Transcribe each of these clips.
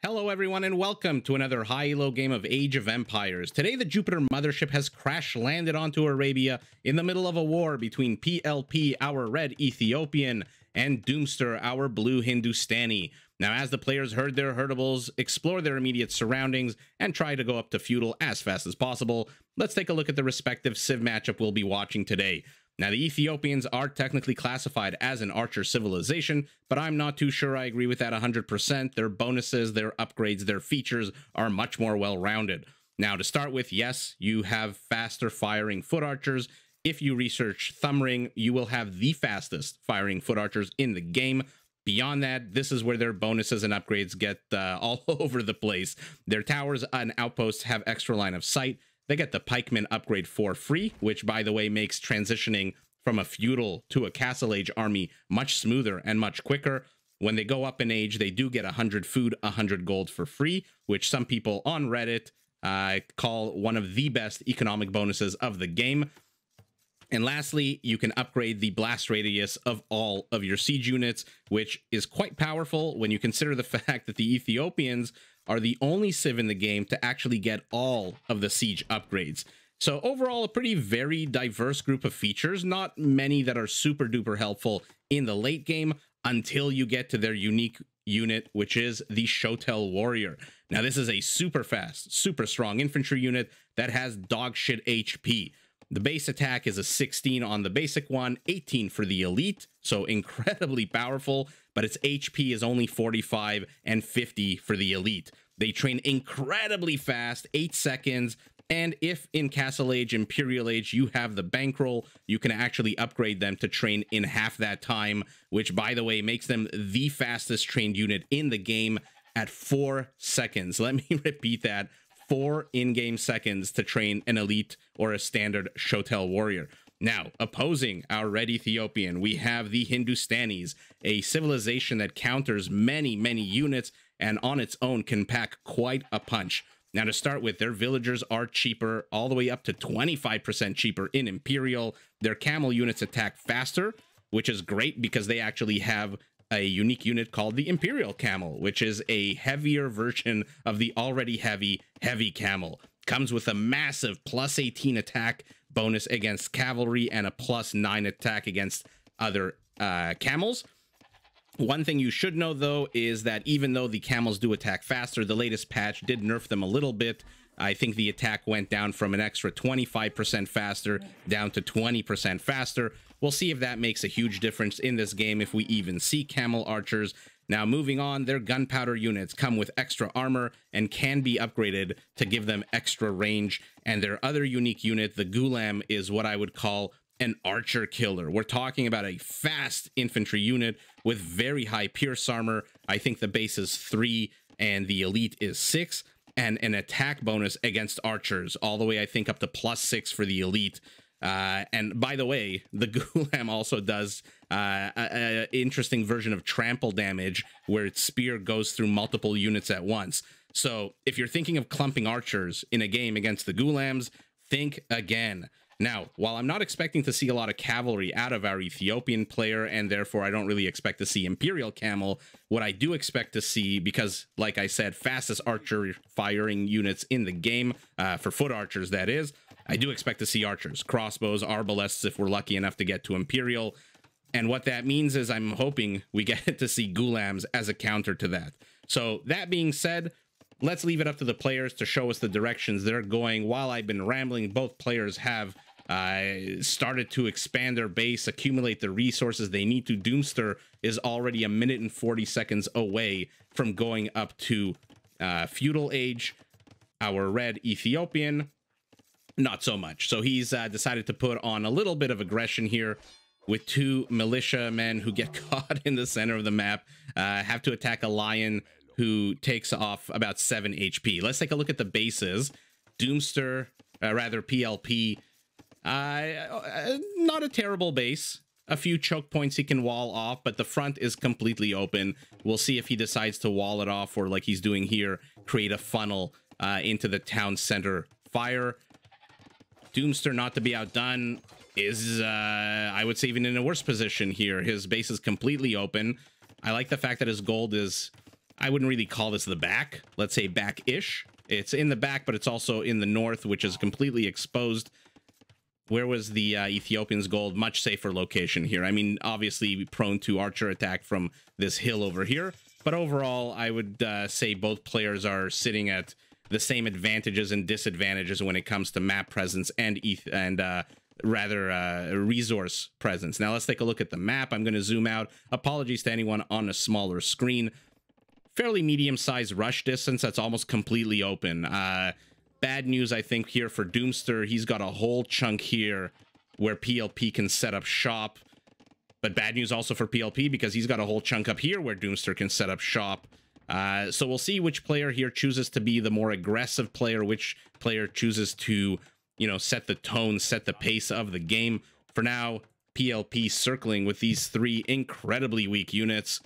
Hello everyone and welcome to another high-elo game of Age of Empires. Today the Jupiter mothership has crash-landed onto Arabia in the middle of a war between PLP, our red Ethiopian, and Doomster, our blue Hindustani. Now as the players herd their herdables, explore their immediate surroundings, and try to go up to feudal as fast as possible, let's take a look at the respective civ matchup we'll be watching today. Now, the Ethiopians are technically classified as an archer civilization, but I'm not too sure I agree with that 100%. Their bonuses, their upgrades, their features are much more well-rounded. Now, to start with, yes, you have faster firing foot archers. If you research Thumbring, you will have the fastest firing foot archers in the game. Beyond that, this is where their bonuses and upgrades get all over the place. Their towers and outposts have extra line of sight. They get the pikeman upgrade for free, which, by the way, makes transitioning from a feudal to a castle age army much smoother and much quicker. When they go up in age, they do get 100 food, 100 gold for free, which some people on Reddit call one of the best economic bonuses of the game. And lastly, you can upgrade the blast radius of all of your siege units, which is quite powerful when you consider the fact that the Ethiopians are the only civ in the game to actually get all of the siege upgrades. So overall, a pretty very diverse group of features, not many that are super duper helpful in the late game until you get to their unique unit, which is the Shotel Warrior. Now, this is a super fast, super strong infantry unit that has dog shit HP. The base attack is a 16 on the basic one, 18 for the elite, so incredibly powerful, but its HP is only 45 and 50 for the elite. They train incredibly fast, 8 seconds, and if in Castle Age, Imperial Age, you have the bankroll, you can actually upgrade them to train in half that time, which, by the way, makes them the fastest trained unit in the game at 4 seconds. Let me repeat that. 4 in-game seconds to train an elite or a standard Shotel warrior. Now, opposing our red Ethiopian, we have the Hindustanis, a civilization that counters many, many units and on its own can pack quite a punch. Now, to start with, their villagers are cheaper, all the way up to 25% cheaper in Imperial. Their camel units attack faster, which is great because they actually have a unique unit called the Imperial Camel, which is a heavier version of the already heavy camel. Comes with a massive plus 18 attack bonus against cavalry and a plus 9 attack against other camels. One thing you should know, though, is that even though the camels do attack faster, the latest patch did nerf them a little bit. I think the attack went down from an extra 25% faster down to 20% faster. We'll see if that makes a huge difference in this game if we even see camel archers. Now, moving on, their gunpowder units come with extra armor and can be upgraded to give them extra range. And their other unique unit, the Gulam, is what I would call an archer killer. We're talking about a fast infantry unit with very high pierce armor. I think the base is 3 and the elite is 6. And an attack bonus against archers, all the way, I think, up to plus 6 for the elite. And by the way, the Gulam also does an interesting version of trample damage, where its spear goes through multiple units at once. So if you're thinking of clumping archers in a game against the Gulams, think again. Now, while I'm not expecting to see a lot of cavalry out of our Ethiopian player, and therefore I don't really expect to see Imperial Camel, what I do expect to see, because, like I said, fastest archer firing units in the game, for foot archers that is, I do expect to see archers, crossbows, arbalests if we're lucky enough to get to Imperial. And what that means is I'm hoping we get to see Gulams as a counter to that. So that being said, let's leave it up to the players to show us the directions they're going. While I've been rambling, both players have started to expand their base, accumulate the resources they need to. Doomster is already 1 minute and 40 seconds away from going up to feudal age. Our red Ethiopian, not so much. So he's decided to put on a little bit of aggression here with 2 militia men who get caught in the center of the map, have to attack a lion who takes off about 7 HP. Let's take a look at the bases. Doomster, rather PLP, not a terrible base. A few choke points he can wall off, but the front is completely open. We'll see if he decides to wall it off or, like he's doing here, create a funnel into the town center fire. Doomster, not to be outdone, is, I would say, even in a worse position here. His base is completely open. I like the fact that his gold is I wouldn't really call this the back. Let's say back-ish. It's in the back, but it's also in the north, which is completely exposed. Where was the Ethiopians' gold? Much safer location here. I mean, obviously prone to archer attack from this hill over here. But overall, I would say both players are sitting at the same advantages and disadvantages when it comes to map presence and resource presence. Now, let's take a look at the map. I'm going to zoom out. Apologies to anyone on a smaller screen. Fairly medium-sized rush distance. That's almost completely open. Bad news, I think, here for Doomster. He's got a whole chunk here where PLP can set up shop. But bad news also for PLP because he's got a whole chunk up here where Doomster can set up shop. So we'll see which player here chooses to be the more aggressive player, which player chooses to, you know, set the tone, set the pace of the game. For now, PLP circling with these three incredibly weak units.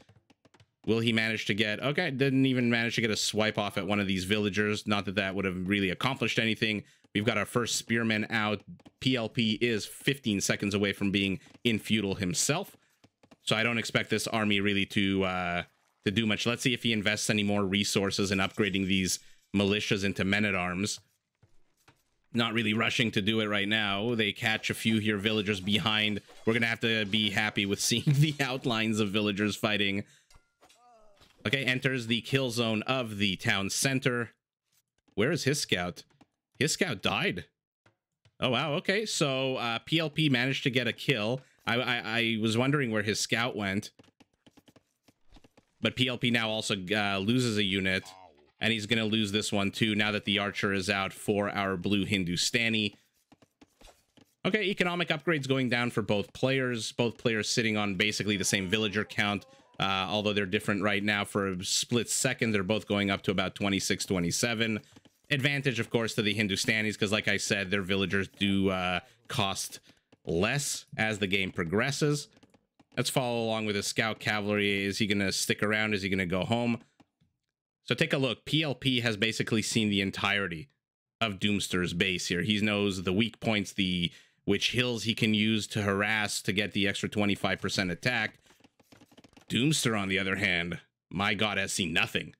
Will he manage to get... Okay, didn't even manage to get a swipe off at one of these villagers. Not that that would have really accomplished anything. We've got our first spearman out. PLP is 15 seconds away from being in feudal himself. So I don't expect this army really to do much. Let's see if he invests any more resources in upgrading these militias into men-at-arms. Not really rushing to do it right now. They catch a few here villagers behind. We're going to have to be happy with seeing the outlines of villagers fighting. Okay, enters the kill zone of the town center. Where is his scout? His scout died. Oh, wow. Okay, so PLP managed to get a kill. I was wondering where his scout went. But PLP now also loses a unit. And he's going to lose this one, too, now that the archer is out for our blue Hindustani. Okay, economic upgrades going down for both players. Both players sitting on basically the same villager count. Although they're different right now for a split second. They're both going up to about 26, 27. Advantage, of course, to the Hindustanis, because like I said, their villagers do cost less as the game progresses. Let's follow along with his scout cavalry. Is he going to stick around? Is he going to go home? So take a look. PLP has basically seen the entirety of Doomster's base here. He knows the weak points, which hills he can use to harass to get the extra 25% attack. Doomster, on the other hand, my god, has seen nothing.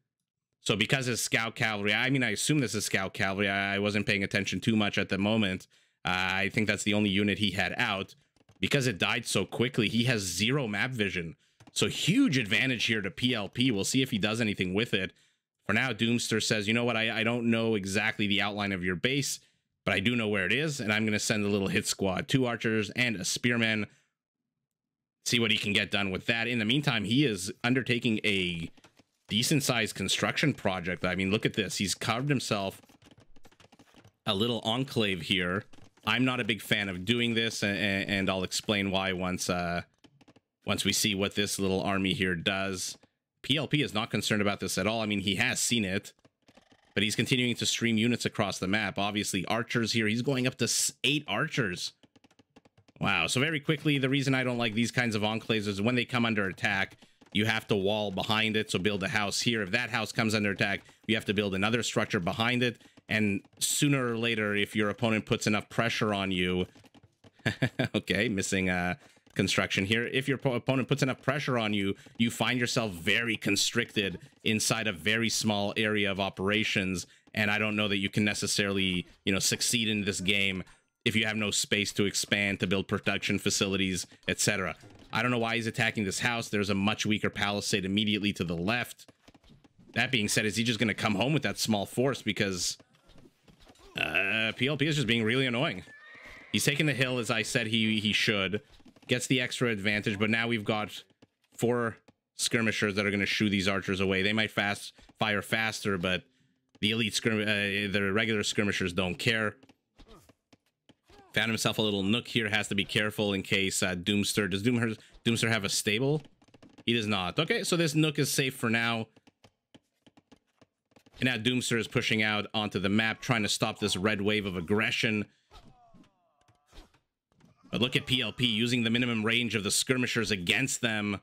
So because his scout cavalry, I mean, I assume this is scout cavalry. I wasn't paying attention too much at the moment. I think that's the only unit he had out. Because it died so quickly, he has zero map vision. So huge advantage here to PLP. We'll see if he does anything with it. For now, Doomster says, you know what, I don't know exactly the outline of your base, but I do know where it is, and I'm going to send a little hit squad. 2 archers and a spearman. See what he can get done with that. In the meantime, he is undertaking a decent-sized construction project. I mean, look at this. He's carved himself a little enclave here. I'm not a big fan of doing this, and I'll explain why once we see what this little army here does. PLP is not concerned about this at all. I mean, he has seen it, but he's continuing to stream units across the map. Obviously, archers here. He's going up to 8 archers. Wow, so very quickly, the reason I don't like these kinds of enclaves is when they come under attack, you have to wall behind it, so build a house here. If that house comes under attack, you have to build another structure behind it, and sooner or later, if your opponent puts enough pressure on you... okay, missing construction here. If your opponent puts enough pressure on you, you find yourself very constricted inside a very small area of operations, and I don't know that you can necessarily, you know, succeed in this game if you have no space to expand, to build production facilities, etc. I don't know why he's attacking this house. There's a much weaker palisade immediately to the left. That being said, is he just going to come home with that small force? Because PLP is just being really annoying. He's taking the hill, as I said he should. Gets the extra advantage, but now we've got 4 skirmishers that are going to shoo these archers away. They might fire faster, but the the regular skirmishers don't care. Found himself a little nook here. Has to be careful in case Doomster... Does Doomster have a stable? He does not. Okay, so this nook is safe for now. And now Doomster is pushing out onto the map, trying to stop this red wave of aggression. But look at PLP using the minimum range of the skirmishers against them.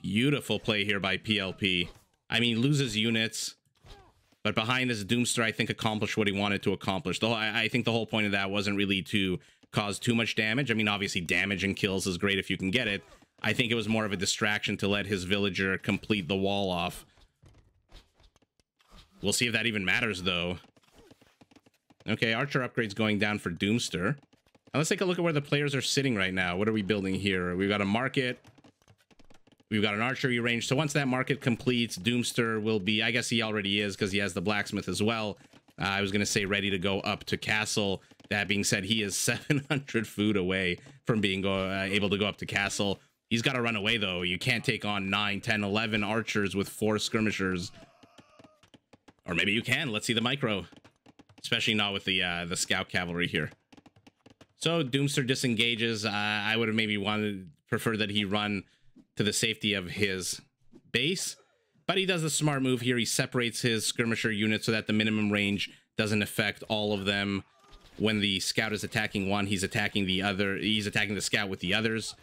Beautiful play here by PLP. I mean, loses units. But behind this, Doomster, I think, accomplished what he wanted to accomplish. I think the whole point of that wasn't really to cause too much damage. I mean, obviously, damage and kills is great if you can get it. I think it was more of a distraction to let his villager complete the wall off. We'll see if that even matters, though. Okay, archer upgrades going down for Doomster. Now let's take a look at where the players are sitting right now. What are we building here? We've got a market. We've got an archery range. So once that market completes, Doomster will be, I guess he already is because he has the blacksmith as well. I was going to say ready to go up to castle. That being said, he is 700 food away from being able to go up to castle. He's got to run away, though. You can't take on 9, 10, 11 archers with 4 skirmishers. Or maybe you can. Let's see the micro. Especially not with the scout cavalry here. So Doomster disengages. I would have maybe preferred that he run to the safety of his base. But he does the smart move here. He separates his skirmisher units so that the minimum range doesn't affect all of them. When the scout is attacking one, he's attacking the other. He's attacking the scout with the others.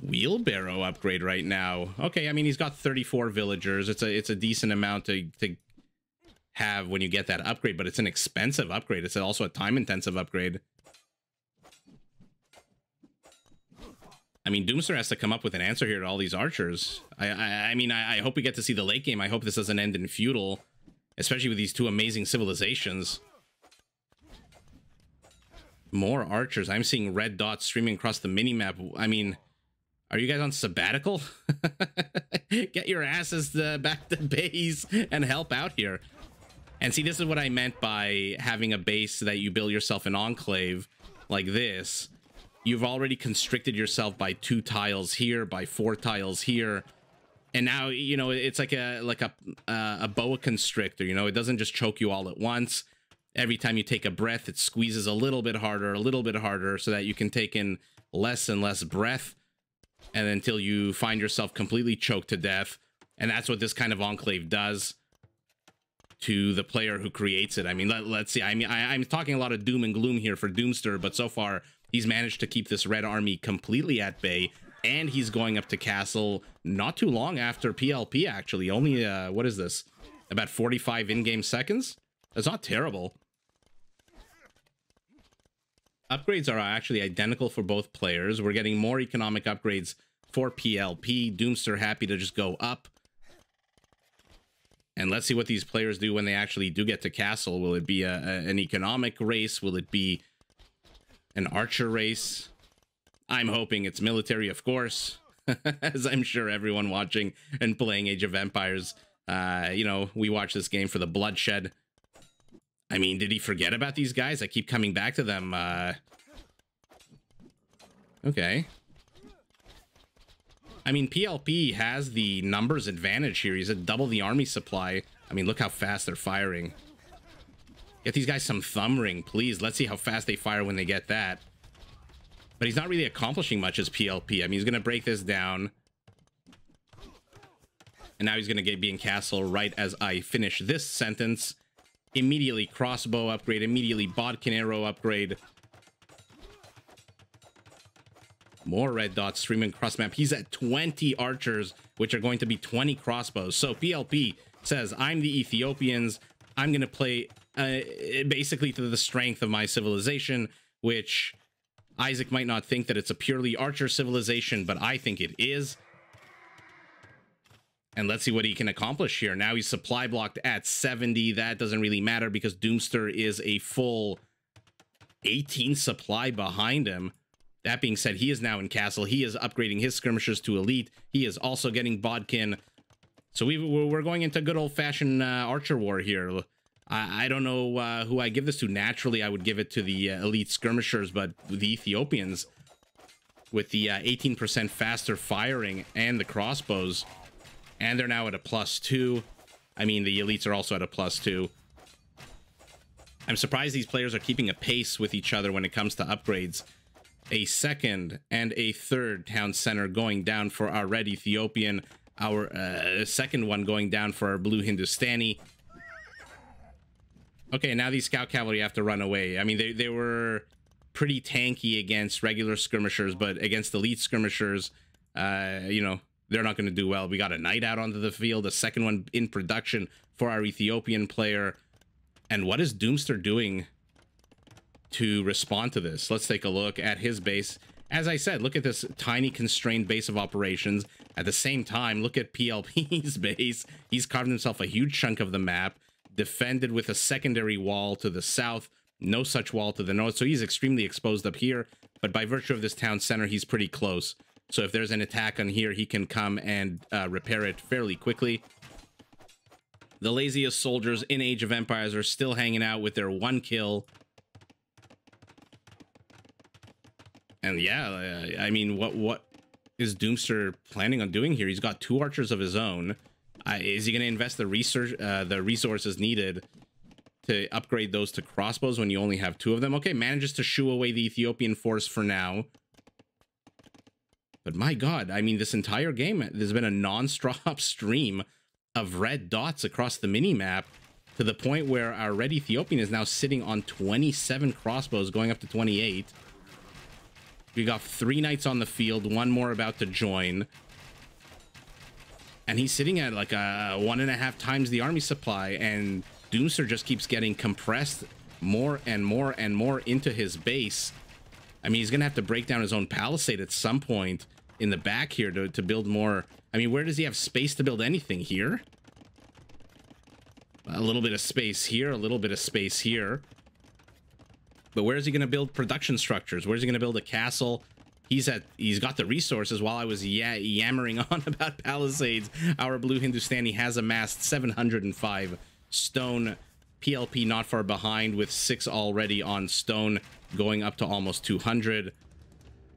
Wheelbarrow upgrade right now. Okay, I mean, he's got 34 villagers. It's a decent amount to have when you get that upgrade, but it's an expensive upgrade. It's also a time-intensive upgrade. I mean, Doomster has to come up with an answer here to all these archers. I mean, I hope we get to see the late game. I hope this doesn't end in feudal, especially with these two amazing civilizations. More archers. I'm seeing red dots streaming across the minimap. I mean, are you guys on sabbatical? Get your asses back to base and help out here. And see, this is what I meant by having a base that you build yourself an enclave like this. You've already constricted yourself by 2 tiles here, by 4 tiles here. And now, you know, it's like a boa constrictor, you know, it doesn't just choke you all at once. Every time you take a breath, it squeezes a little bit harder so that you can take in less and less breath. And until you find yourself completely choked to death. And that's what this kind of enclave does to the player who creates it. I mean, let's see. I mean, I'm talking a lot of doom and gloom here for Doomster, but so far he's managed to keep this red army completely at bay, and he's going up to castle not too long after PLP, actually. Only, what is this? About 45 in-game seconds? That's not terrible. Upgrades are actually identical for both players. We're getting more economic upgrades for PLP. Doomster happy to just go up. And let's see what these players do when they actually do get to castle. Will it be an economic race? Will it be an archer race? I'm hoping it's military, of course, as I'm sure everyone watching and playing Age of Empires, you know, we watch this game for the bloodshed. I mean, did he forget about these guys? I keep coming back to them. Okay. I mean, PLP has the numbers advantage here. He's at double the army supply. I mean, look how fast they're firing. Get these guys some thumb ring, please. Let's see how fast they fire when they get that. But he's not really accomplishing much as PLP. I mean, he's going to break this down. And now he's going to be in castle right as I finish this sentence. Immediately crossbow upgrade. Immediately bodkin arrow upgrade. More red dots streaming across map. He's at 20 archers, which are going to be 20 crossbows. So PLP says, I'm the Ethiopians. I'm going to play basically to the strength of my civilization, which Isaac might not think that it's a purely archer civilization, but I think it is. And let's see what he can accomplish here. Now he's supply blocked at 70. That doesn't really matter because Doomster is a full 18 supply behind him. That being said, he is now in castle. He is upgrading his skirmishers to elite. He is also getting bodkin. So we're going into good old-fashioned archer war here. I don't know who I give this to. Naturally, I would give it to the elite skirmishers, but the Ethiopians, with the 18% faster firing and the crossbows, and they're now at a +2. I mean, the elites are also at a +2. I'm surprised these players are keeping a pace with each other when it comes to upgrades. A second and a third town center going down for our red Ethiopian. Our second one going down for our blue Hindustani. Okay, now these scout cavalry have to run away. I mean, they were pretty tanky against regular skirmishers, but against elite skirmishers, you know, they're not going to do well. We got a knight out onto the field, a second one in production for our Ethiopian player. And what is Doomster doing to respond to this? Let's take a look at his base. As I said, look at this tiny constrained base of operations. At the same time, look at PLP's base. He's carved himself a huge chunk of the map, defended with a secondary wall to the south, no such wall to the north. So he's extremely exposed up here, but by virtue of this town center, he's pretty close. So if there's an attack on here, he can come and repair it fairly quickly. The laziest soldiers in Age of Empires are still hanging out with their 1 kill. And yeah, I mean, what is Doomster planning on doing here? He's got 2 archers of his own. Is he going to invest the resources needed to upgrade those to crossbows when you only have 2 of them? Okay, manages to shoo away the Ethiopian force for now. But my God, I mean, this entire game, there's been a non-stop stream of red dots across the mini-map to the point where our red Ethiopian is now sitting on 27 crossbows, going up to 28. We got 3 knights on the field, 1 more about to join. And he's sitting at like 1.5 times the army supply, and Doomster just keeps getting compressed more and more and more into his base. I mean, he's going to have to break down his own palisade at some point in the back here to build more. I mean, where does he have space to build anything here? A little bit of space here, a little bit of space here. But where is he going to build production structures? Where's he going to build a castle? He's got the resources. While I was yammering on about palisades, our blue Hindustani has amassed 705 stone. PLP not far behind with 6 already on stone, going up to almost 200.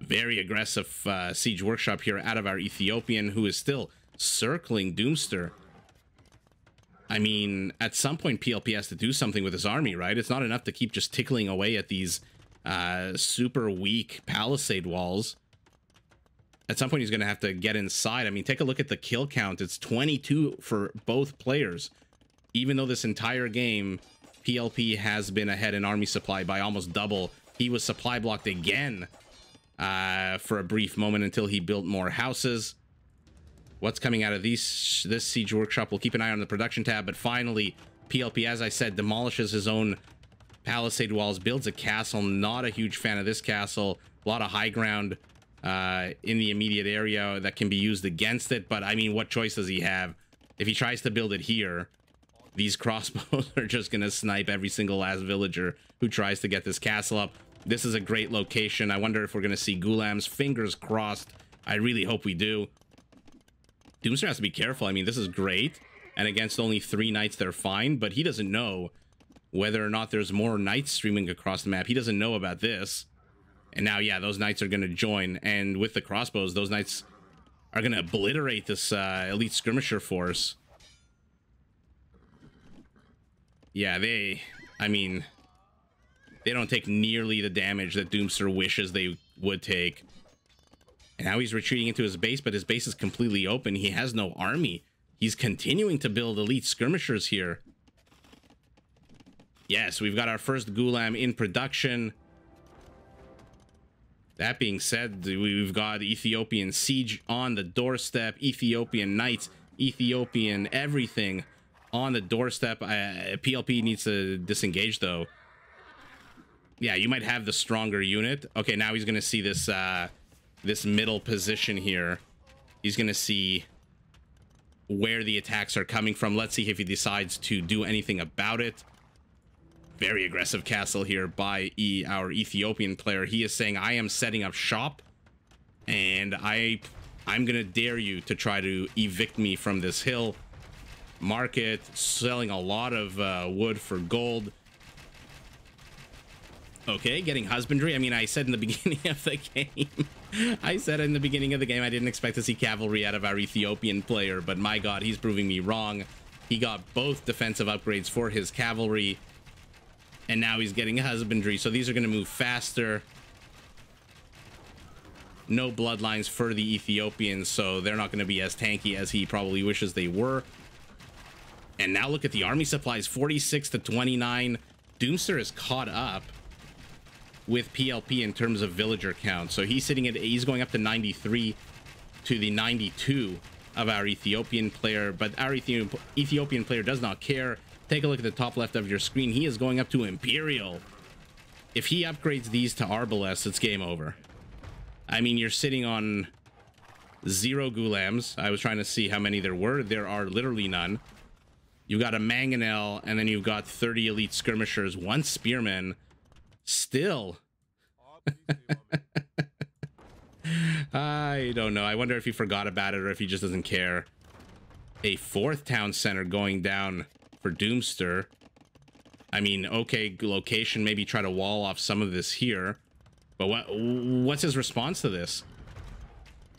Very aggressive siege workshop here out of our Ethiopian, who is still circling Doomster. I mean, at some point, PLP has to do something with his army, right? It's not enough to keep just tickling away at these super weak palisade walls. At some point, he's going to have to get inside. I mean, take a look at the kill count. It's 22 for both players. Even though this entire game, PLP has been ahead in army supply by almost double. He was supply blocked again for a brief moment until he built more houses. What's coming out of this siege workshop? We'll keep an eye on the production tab, but finally, PLP, as I said, demolishes his own palisade walls, builds a castle. Not a huge fan of this castle. A lot of high ground in the immediate area that can be used against it, but I mean, what choice does he have? If he tries to build it here, these crossbows are just gonna snipe every single last villager who tries to get this castle up. This is a great location. I wonder if we're gonna see Gulams. Fingers crossed. I really hope we do. Doomster has to be careful. I mean, this is great, and against only 3 knights, they're fine, but he doesn't know whether or not there's more knights streaming across the map. He doesn't know about this. And now, yeah, those knights are going to join, and with the crossbows, those knights are going to obliterate this elite skirmisher force. Yeah, I mean, they don't take nearly the damage that Doomster wishes they would take. And now he's retreating into his base, but his base is completely open. He has no army. He's continuing to build elite skirmishers here. Yes, we've got our first Gulam in production. That being said, we've got Ethiopian siege on the doorstep, Ethiopian knights, Ethiopian everything on the doorstep. PLP needs to disengage, though. Yeah, you might have the stronger unit. Okay, now he's going to see this this middle position here. He's going to see where the attacks are coming from. Let's see if he decides to do anything about it. Very aggressive castle here by our Ethiopian player. He is saying, I am setting up shop, and I'm going to dare you to try to evict me from this hill. Market, selling a lot of wood for gold. Okay, getting husbandry. I mean, I said in the beginning of the game, I didn't expect to see cavalry out of our Ethiopian player, but my God, he's proving me wrong. He got both defensive upgrades for his cavalry, and now he's getting husbandry, so these are going to move faster. No bloodlines for the Ethiopians, so they're not going to be as tanky as he probably wishes they were. And now look at the army supplies, 46 to 29. Doomster is caught up with PLP in terms of villager count, so he's going up to 93 to the 92 of our Ethiopian player, but our Ethiopian player does not care. Take a look at the top left of your screen. He is going up to Imperial. If he upgrades these to Arbalest, it's game over. I mean, you're sitting on 0 Gulams. I was trying to see how many there were. There are literally none. You've got a Mangonel, and then you've got 30 elite skirmishers, 1 spearman. Still. I don't know. I wonder if he forgot about it or if he just doesn't care. A 4th town center going down for Doomster. I mean, okay, location, maybe try to wall off some of this here. But what's his response to this?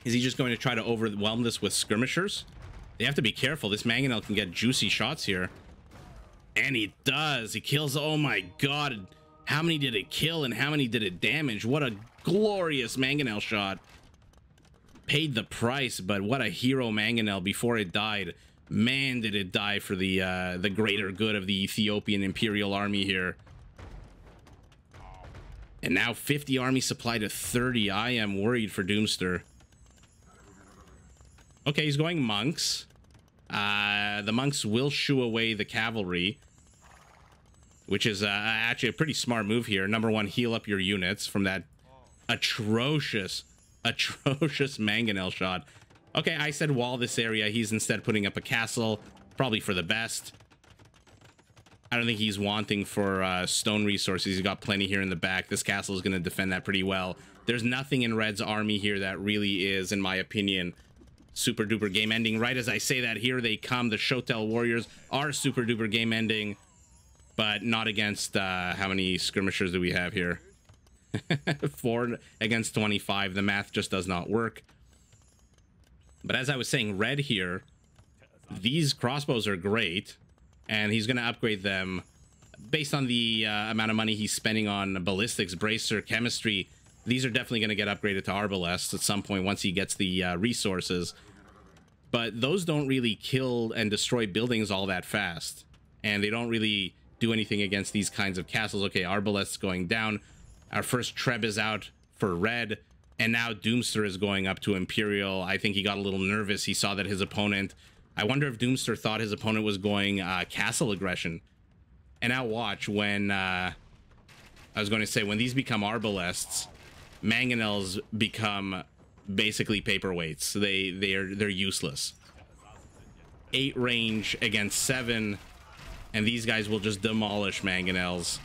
Is he just going to try to overwhelm this with skirmishers? They have to be careful. This Mangonel can get juicy shots here. And he does. He kills. Oh my god. How many did it kill and how many did it damage? What a glorious Mangonel shot. Paid the price, but what a hero Mangonel before it died. Man, did it die for the greater good of the Ethiopian Imperial Army here. And now 50 army supply to 30. I am worried for Doomster. Okay, he's going monks. The monks will shoo away the cavalry, which is actually a pretty smart move here. Number 1, heal up your units from that atrocious Mangonel shot. Okay, I said wall this area. He's instead putting up a castle, probably for the best. I don't think he's wanting for stone resources. He's got plenty here in the back. This castle is going to defend that pretty well. There's nothing in Red's army here that really is, in my opinion, super duper game ending. Right as I say that, here they come. The Shotel warriors are super duper game ending, but not against how many skirmishers do we have here? 4 against 25. The math just does not work. But as I was saying, Red here, these crossbows are great, and he's going to upgrade them based on the amount of money he's spending on ballistics, bracer, chemistry. These are definitely going to get upgraded to arbalests at some point once he gets the resources. But those don't really kill and destroy buildings all that fast, and they don't really do anything against these kinds of castles. Okay, arbalests going down. Our first Treb is out for Red, and now Doomster is going up to Imperial. I think he got a little nervous. He saw that his opponent... I wonder if Doomster thought his opponent was going castle aggression. And now watch when... I was going to say, when these become arbalests, Mangonels become basically paperweights. They're useless. 8 range against 7, and these guys will just demolish Mangonels,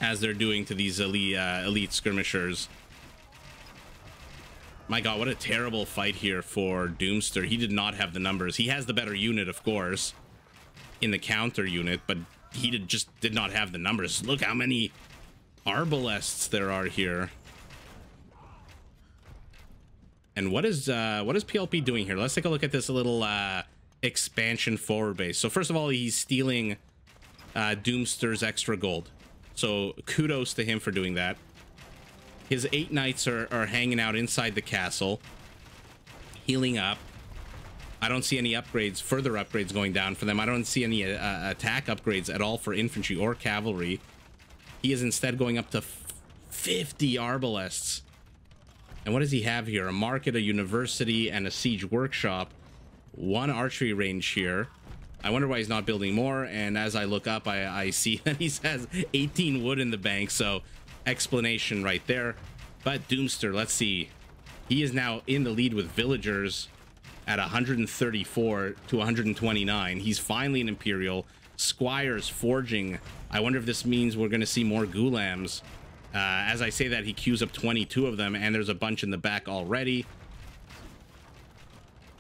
as they're doing to these elite skirmishers. My god, what a terrible fight here for Doomster. He did not have the numbers. He has the better unit, of course, in the counter unit, but he just did not have the numbers. Look how many arbalests there are here. And what is PLP doing here? Let's take a look at this little expansion forward base. So first of all, he's stealing Doomster's extra gold. So kudos to him for doing that. His 8 knights are hanging out inside the castle, healing up. I don't see any upgrades, further upgrades going down for them. I don't see any attack upgrades at all for infantry or cavalry. He is instead going up to 50 arbalests. And what does he have here? A market, a university, and a siege workshop. 1 archery range here. I wonder why he's not building more. And as I look up, I see that he has 18 wood in the bank. So explanation right there. But Doomster, let's see. He is now in the lead with villagers at 134 to 129. He's finally an Imperial. Squires forging. I wonder if this means we're going to see more Gulams. As I say that, he queues up 22 of them, and there's a bunch in the back already.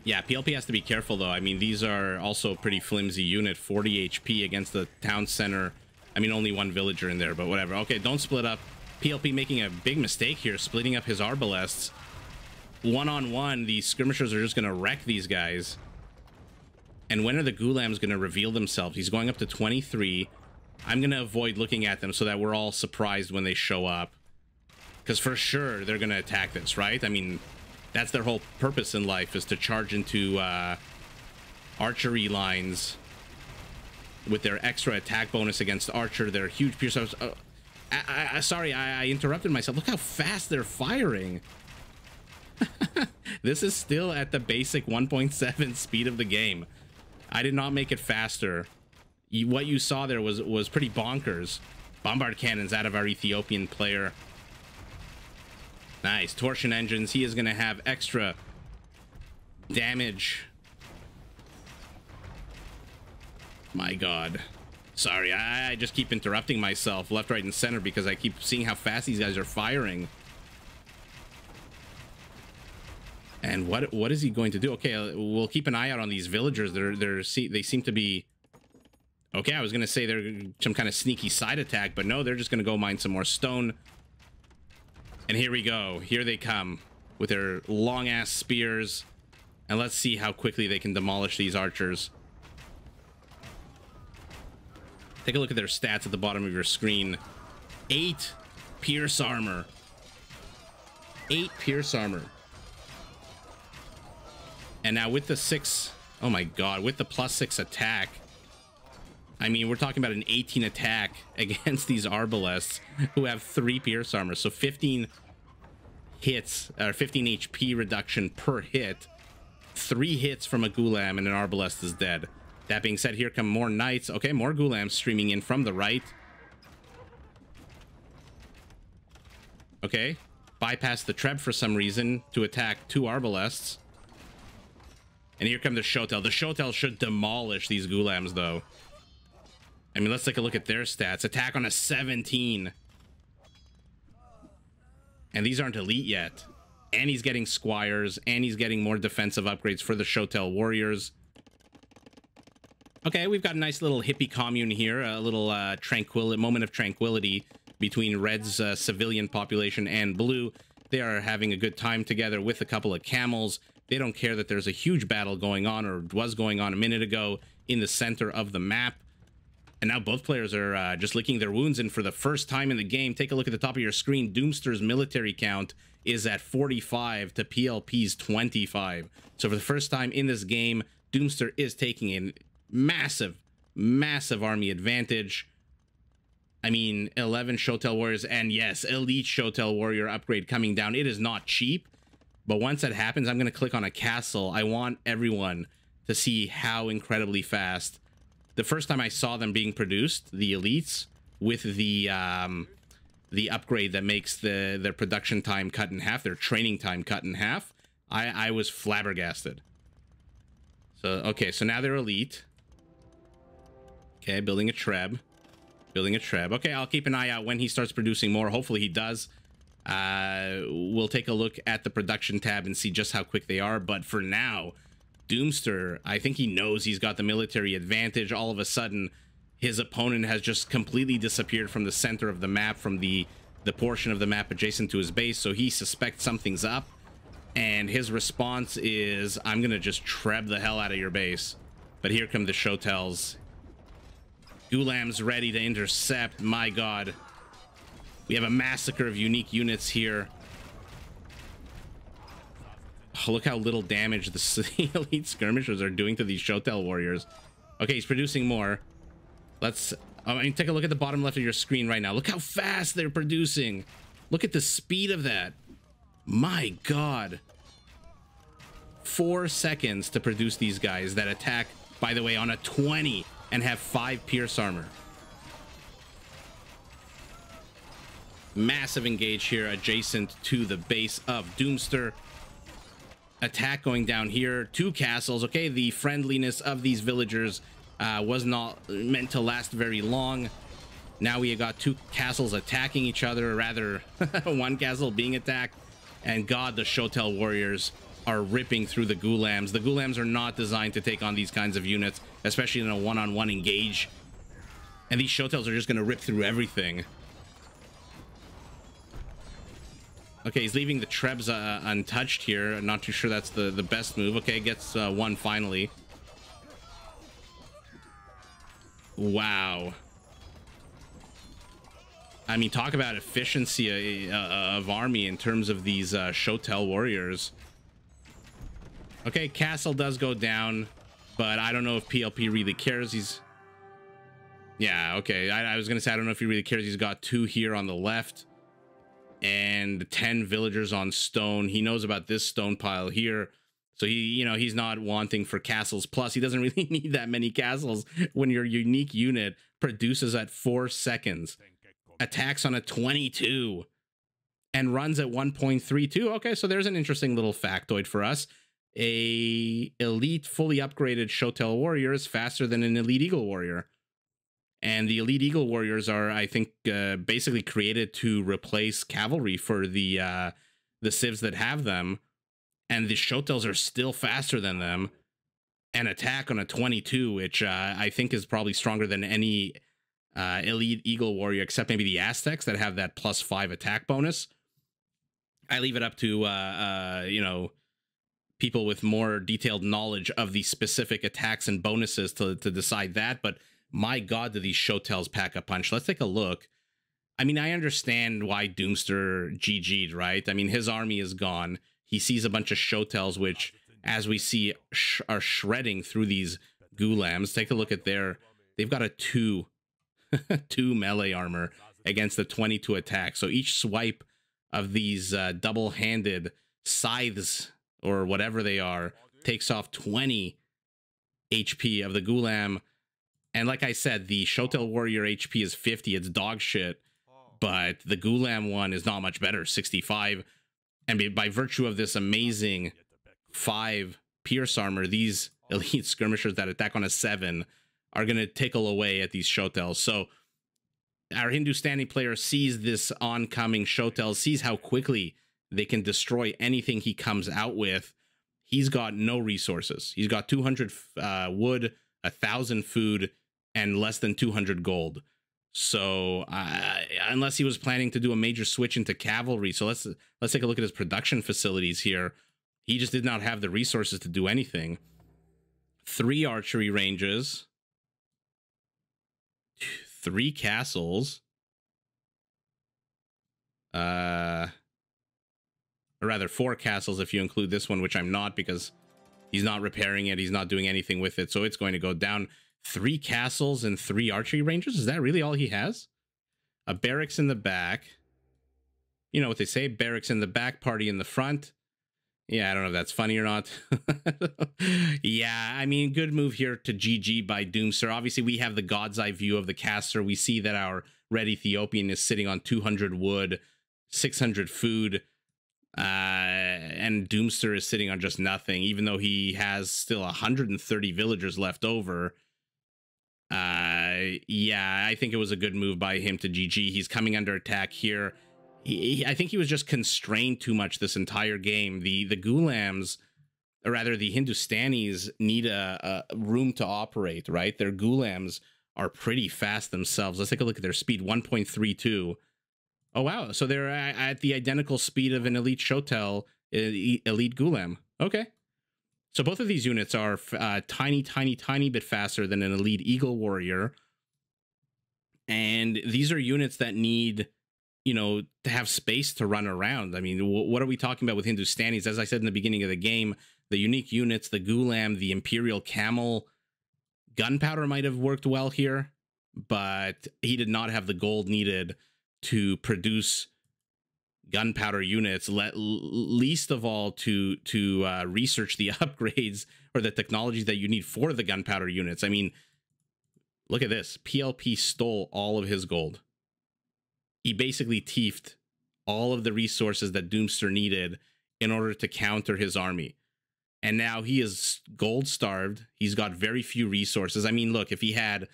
Yeah, PLP has to be careful, though. I mean, these are also a pretty flimsy unit. 40 HP against the town center. I mean, only 1 villager in there, but whatever. Okay, don't split up. PLP making a big mistake here, splitting up his arbalests. One-on-one, the skirmishers are just going to wreck these guys. And when are the Gulams going to reveal themselves? He's going up to 23. I'm going to avoid looking at them so that we're all surprised when they show up. Because for sure, they're going to attack this, right? I mean, that's their whole purpose in life, is to charge into archery lines with their extra attack bonus against Archer. They're huge pierce. Sorry, I interrupted myself. Look how fast they're firing. This is still at the basic 1.7 speed of the game. I did not make it faster. What you saw there was pretty bonkers. Bombard cannons out of our Ethiopian player. Nice. Torsion engines. He is going to have extra damage. My God. Sorry, I just keep interrupting myself left, right, and center because I keep seeing how fast these guys are firing. And what is he going to do? Okay, we'll keep an eye out on these villagers. They seem to be... Okay, I was going to say they're some kind of sneaky side attack, but no, they're just going to go mine some more stone. And here we go. Here they come with their long-ass spears. And let's see how quickly they can demolish these archers. Take a look at their stats at the bottom of your screen. 8 pierce armor. 8 pierce armor. And now with the 6... Oh my God, with the +6 attack... I mean, we're talking about an 18 attack against these arbalests who have 3 pierce armor. So 15 hits, or 15 HP reduction per hit. 3 hits from a Gulam and an arbalest is dead. That being said, here come more knights. Okay, more Gulams streaming in from the right. Okay, bypass the Treb for some reason to attack 2 arbalests. And here come the Shotel. The Shotel should demolish these Gulams, though. I mean, let's take a look at their stats. Attack on a 17. And these aren't elite yet. And he's getting squires, and he's getting more defensive upgrades for the Shotel warriors. Okay, we've got a nice little hippie commune here, a little moment of tranquility between Red's civilian population and Blue. They are having a good time together with a couple of camels. They don't care that there's a huge battle going on, or was going on a minute ago, in the center of the map. And now both players are just licking their wounds, and for the first time in the game, take a look at the top of your screen. Doomster's military count is at 45 to PLP's 25. So for the first time in this game, Doomster is taking a massive army advantage. I mean, 11 Shotel warriors, and yes, elite Shotel warrior upgrade coming down. It is not cheap, but once that happens, I'm going to click on a castle. I want everyone to see how incredibly fast. The first time I saw them being produced, the elites, with the upgrade that makes their production time cut in half, their training time cut in half, I was flabbergasted. So, okay, so now they're elite. Okay, building a Treb. Building a Treb. Okay, I'll keep an eye out when he starts producing more. Hopefully he does. We'll take a look at the production tab and see just how quick they are. But for now, Doomster, I think he knows he's got the military advantage. All of a sudden, his opponent has just completely disappeared from the center of the map, from the portion of the map adjacent to his base. So he suspects something's up. And his response is, I'm going to just Treb the hell out of your base. But here come the Shotels. Gulam's ready to intercept. My God. We have a massacre of unique units here. Oh, look how little damage the elite skirmishers are doing to these Shotel warriors. Okay, he's producing more. Let's... I mean, take a look at the bottom left of your screen right now. Look how fast they're producing. Look at the speed of that. My God. 4 seconds to produce these guys that attack, by the way, on a 20 and have 5 pierce armor. Massive engage here adjacent to the base of Doomster. Attack going down here. 2 castles. Okay, the friendliness of these villagers was not meant to last very long. Now we have got 2 castles attacking each other, or rather 1 castle being attacked. And God, the Shotel warriors are ripping through the Gulams. The Gulams are not designed to take on these kinds of units, especially in a one-on-one engage. And these Shotels are just going to rip through everything. Okay, he's leaving the Trebs untouched here. I'm not too sure that's the best move. Okay, gets 1 finally. Wow. I mean, talk about efficiency of army in terms of these Shotel warriors. Okay, castle does go down, but I don't know if PLP really cares. He's... Yeah, okay. I was going to say, I don't know if he really cares. He's got 2 here on the left and 10 villagers on stone. He knows about this stone pile here. So he's not wanting for castles. Plus, he doesn't really need that many castles when your unique unit produces at 4 seconds. Attacks on a 22 and runs at 1.32. Okay, so there's an interesting little factoid for us. A elite fully upgraded Shotel warrior is faster than an elite eagle warrior. And the elite eagle warriors are, I think, basically created to replace cavalry for the civs that have them. And the Shotels are still faster than them. And attack on a 22, which I think is probably stronger than any elite eagle warrior, except maybe the Aztecs that have that +5 attack bonus. I leave it up to, you know, people with more detailed knowledge of the specific attacks and bonuses to decide that. But my God, do these Shotels pack a punch. Let's take a look. I mean, I understand why Doomster GG'd, right? I mean, his army is gone. He sees a bunch of Shotels, which, as we see, are shredding through these Gulams. Take a look at they've got a 2 melee armor against the 22 attack. So each swipe of these double-handed scythes, or whatever they are, takes off 20 HP of the Gulam. And like I said, the Shotel Warrior HP is 50. It's dog shit. But the Gulam one is not much better, 65. And by virtue of this amazing 5 Pierce armor, these elite skirmishers that attack on a 7 are going to tickle away at these Shotels. So our Hindustani player sees this oncoming Shotel, sees how quickly they can destroy anything he comes out with. He's got no resources. He's got 200 wood, 1,000 food, and less than 200 gold. So unless he was planning to do a major switch into cavalry, so let's take a look at his production facilities here. He just did not have the resources to do anything. 3 archery ranges, 3 castles, or rather 4 castles if you include this one, which I'm not, because he's not repairing it, he's not doing anything with it, so it's going to go down. 3 castles and 3 archery ranges? Is that really all he has? A barracks in the back. You know what they say, barracks in the back, party in the front. Yeah, I don't know if that's funny or not. Yeah, I mean, good move here to GG by Doomster. Obviously, we have the God's Eye view of the caster. We see that our red Ethiopian is sitting on 200 wood, 600 food, and Doomster is sitting on just nothing, even though he has still 130 villagers left over. Yeah, I think it was a good move by him to GG. He's coming under attack here. I think he was just constrained too much this entire game. The Gulams, or rather the Hindustanis, need a room to operate, right? Their Gulams are pretty fast themselves. Let's take a look at their speed, 1.32. Oh, wow. So they're at the identical speed of an elite Shotel, elite Gulam. Okay. So both of these units are tiny bit faster than an elite Eagle Warrior. And these are units that need, you know, to have space to run around. I mean, what are we talking about with Hindustanis? As I said in the beginning of the game, the unique units, the Gulam, the Imperial Camel, gunpowder might have worked well here, but he did not have the gold needed to produce gunpowder units, least of all to research the upgrades or the technologies that you need for the gunpowder units. I mean, look at this. PLP stole all of his gold. He basically thiefed all of the resources that Doomster needed in order to counter his army. And now he is gold starved. He's got very few resources. I mean, look, if he had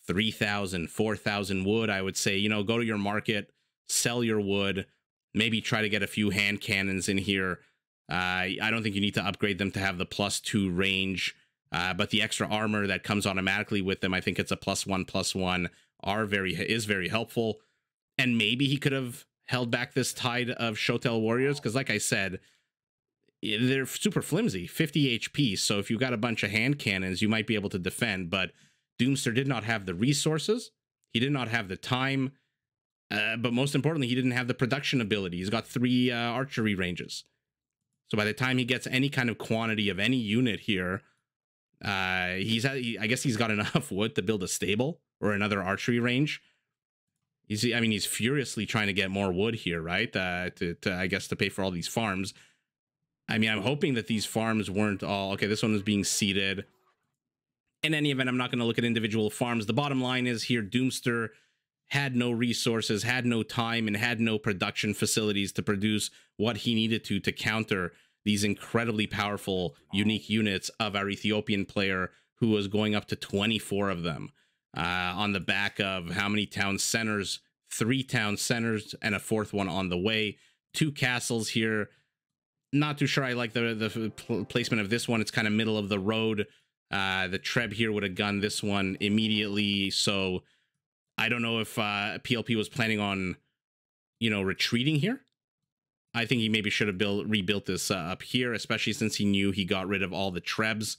3,000, 4,000 wood, I would say, you know, go to your market, sell your wood, maybe try to get a few hand cannons in here. I don't think you need to upgrade them to have the +2 range, but the extra armor that comes automatically with them, I think it's a +1/+1, is very helpful. And maybe he could have held back this tide of Shotel warriors, because like I said, they're super flimsy, 50 HP. So if you've got a bunch of hand cannons, you might be able to defend. But Doomster did not have the resources. He did not have the time. But most importantly, he didn't have the production ability. He's got 3 archery ranges. So by the time he gets any kind of quantity of any unit here, I guess he's got enough wood to build a stable or another archery range. He's furiously trying to get more wood here, right? I guess to pay for all these farms. I mean, I'm hoping that these farms weren't all... Okay, this one was being seeded. In any event, I'm not going to look at individual farms. The bottom line is here, Doomster had no resources, had no time, and had no production facilities to produce what he needed to counter these incredibly powerful, unique units of our Ethiopian player, who was going up to 24 of them on the back of how many town centers? 3 town centers and a 4th one on the way. 2 castles here. Not too sure I like the placement of this one. It's kind of middle of the road. The Treb here would have gunned this one immediately. So I don't know if PLP was planning on, you know, retreating here. I think he maybe should have rebuilt this up here, especially since he knew he got rid of all the Trebs.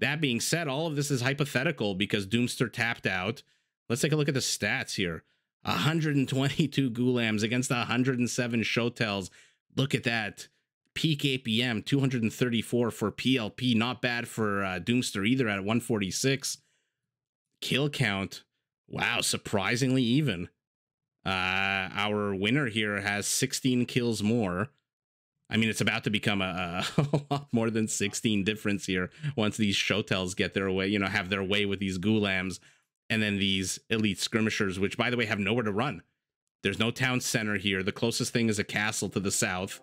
That being said, all of this is hypothetical because Doomster tapped out. Let's take a look at the stats here. 122 Gulams against 107 Shotels. Look at that. Peak APM, 234 for PLP. Not bad for Doomster either at 146. Kill count. Wow, surprisingly even. Our winner here has 16 kills more. I mean, it's about to become a lot more than 16 difference here once these Shotels get their way, you know, have their way with these Gulams. And then these elite skirmishers, which, by the way, have nowhere to run. There's no town center here. The closest thing is a castle to the south,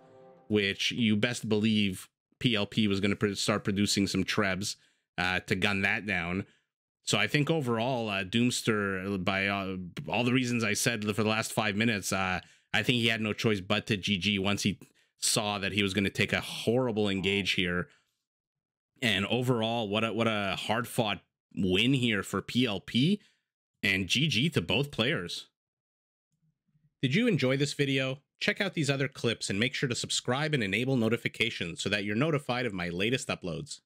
which you best believe PLP was going to start producing some Trebs to gun that down. So I think overall, Doomster, by all the reasons I said for the last 5 minutes, I think he had no choice but to GG once he saw that he was going to take a horrible engage here. And overall, what a hard-fought win here for PLP, and GG to both players. Did you enjoy this video? Check out these other clips and make sure to subscribe and enable notifications so that you're notified of my latest uploads.